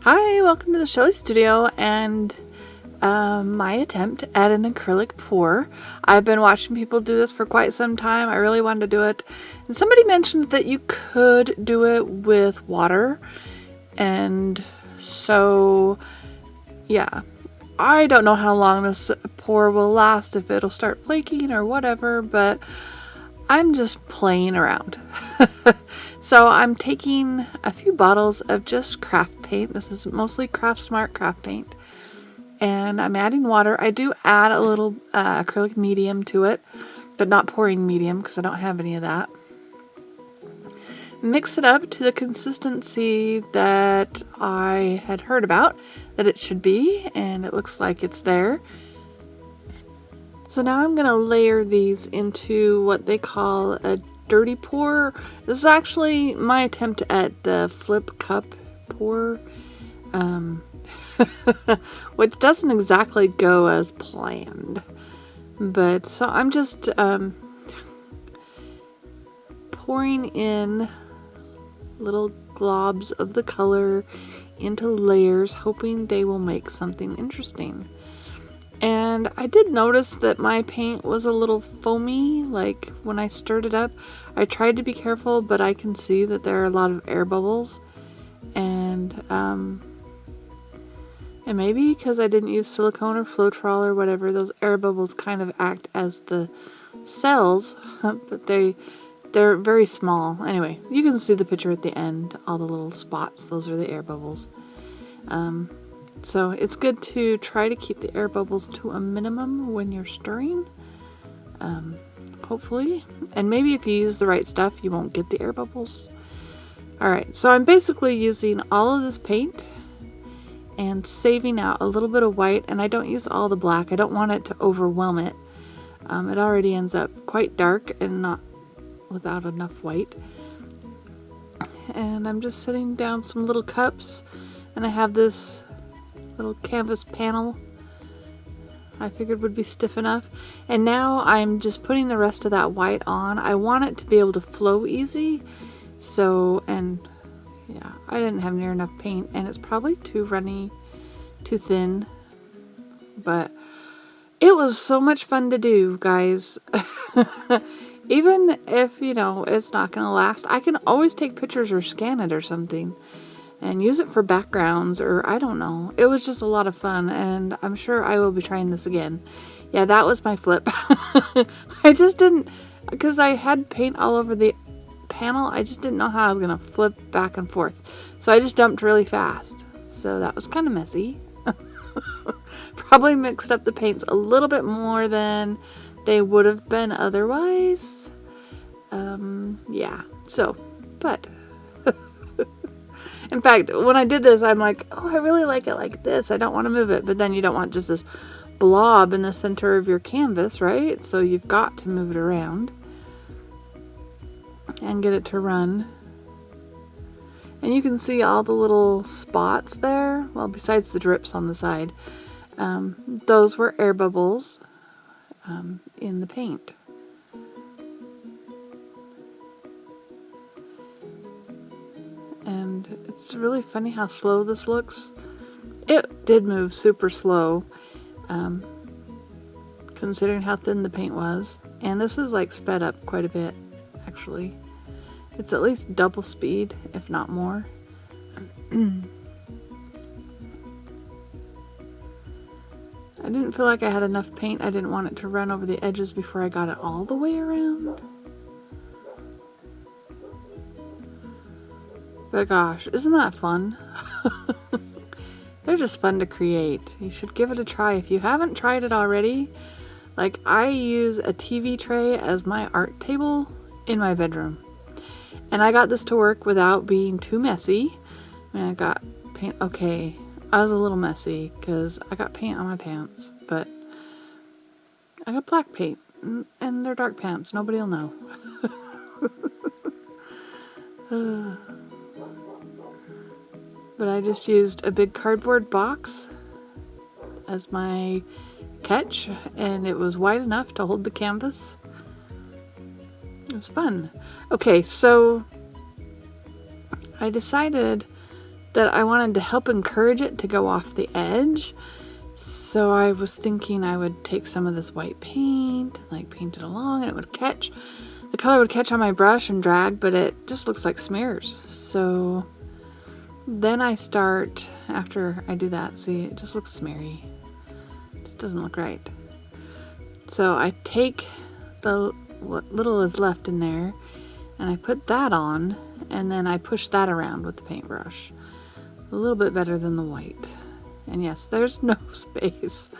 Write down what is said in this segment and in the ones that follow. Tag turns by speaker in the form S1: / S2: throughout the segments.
S1: Hi, welcome to the Shelley Studio and my attempt at an acrylic pour. I've been watching people do this for quite some time. I really wanted to do it. And somebody mentioned that you could do it with water. And so, yeah. I don't know how long this pour will last, if it'll start flaking or whatever, but I'm just playing around. So I'm taking a few bottles of just craft paint. This is mostly Craft Smart craft paint. And I'm adding water. I do add a little acrylic medium to it, but not pouring medium because I don't have any of that. Mix it up to the consistency that I had heard about that it should be, and it looks like it's there. So now I'm going to layer these into what they call a dirty pour. This is actually my attempt at the flip cup pour, which doesn't exactly go as planned. But so I'm just pouring in little globs of the color into layers, hoping they will make something interesting. And I did notice that my paint was a little foamy, like when I stirred it up. I tried to be careful, but I can see that there are a lot of air bubbles. And maybe because I didn't use silicone or Floetrol or whatever, those air bubbles kind of act as the cells, but they're very small. Anyway, you can see the picture at the end, all the little spots, those are the air bubbles. So it's good to try to keep the air bubbles to a minimum when you're stirring, hopefully. And maybe if you use the right stuff, you won't get the air bubbles. Alright, so I'm basically using all of this paint and saving out a little bit of white, and I don't use all the black. I don't want it to overwhelm it. It already ends up quite dark and not without enough white. And I'm just setting down some little cups, and I have this little canvas panel I figured would be stiff enough. And now I'm just putting the rest of that white on. I want it to be able to flow easy. So, and yeah, I didn't have near enough paint, and it's probably too runny, too thin, but it was so much fun to do, guys. Even if, you know, it's not going to last, I can always take pictures or scan it or something and use it for backgrounds, or I don't know. It was just a lot of fun, and I'm sure I will be trying this again. Yeah, that was my flip. I just didn't, because I had paint all over the panel, I just didn't know how I was going to flip back and forth. So I just dumped really fast. So that was kind of messy. Probably mixed up the paints a little bit more than they would have been otherwise. Yeah, so, but in fact, when I did this, I'm like, oh, I really like it like this. I don't want to move it. But then you don't want just this blob in the center of your canvas, right? So you've got to move it around and get it to run. And you can see all the little spots there. Well, besides the drips on the side. Those were air bubbles in the paint. And it's really funny how slow this looks. It did move super slow, considering how thin the paint was. And this is like sped up quite a bit, actually. It's at least double speed, if not more. I didn't feel like I had enough paint. I didn't want it to run over the edges before I got it all the way around. But gosh, isn't that fun? They're just fun to create. You should give it a try if you haven't tried it already. Like, I use a TV tray as my art table in my bedroom. And I got this to work without being too messy. I mean, I got paint. Okay, I was a little messy because I got paint on my pants, but I got black paint and they're dark pants. Nobody will know. But I just used a big cardboard box as my catch, and it was wide enough to hold the canvas. It was fun. Okay, so I decided that I wanted to help encourage it to go off the edge. So I was thinking I would take some of this white paint, like paint it along, and it would catch. The color would catch on my brush and drag, but it just looks like smears. So then I start, after I do that, see, it just looks smeary. It just doesn't look right. So I take what little is left in there, and I put that on, and then I push that around with the paintbrush. A little bit better than the white. And yes, there's no space.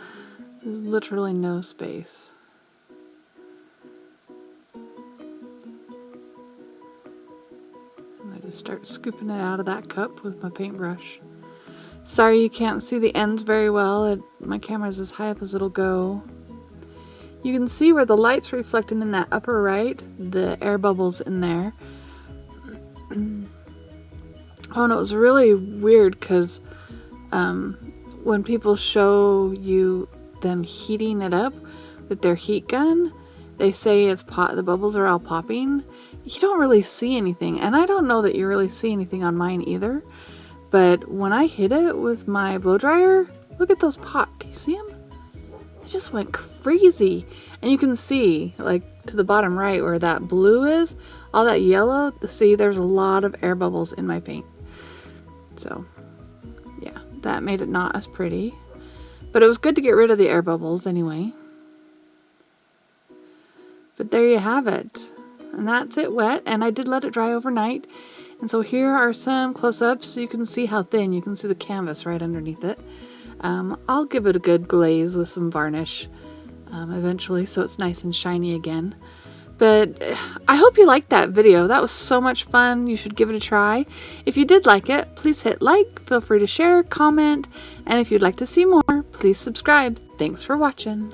S1: There's literally no space. And I just start scooping it out of that cup with my paintbrush. Sorry you can't see the ends very well. My camera's as high up as it'll go. You can see where the light's reflecting in that upper right, the air bubbles in there. Oh, and it was really weird because when people show you them heating it up with their heat gun, they say the bubbles are all popping. You don't really see anything, and I don't know that you really see anything on mine either. But when I hit it with my blow dryer, look at those pop. Can you see them? It just went crazy. And you can see, like, to the bottom right where that blue is, all that yellow, see, there's a lot of air bubbles in my paint. So yeah, that made it not as pretty, but it was good to get rid of the air bubbles anyway. But there you have it, and that's it wet, and I did let it dry overnight. And so here are some close-ups so you can see how thin. You can see the canvas right underneath it. I'll give it a good glaze with some varnish eventually, so it's nice and shiny again. But I hope you liked that video. That was so much fun. You should give it a try. If you did like it, please hit like, feel free to share, comment, and if you'd like to see more, please subscribe. Thanks for watching.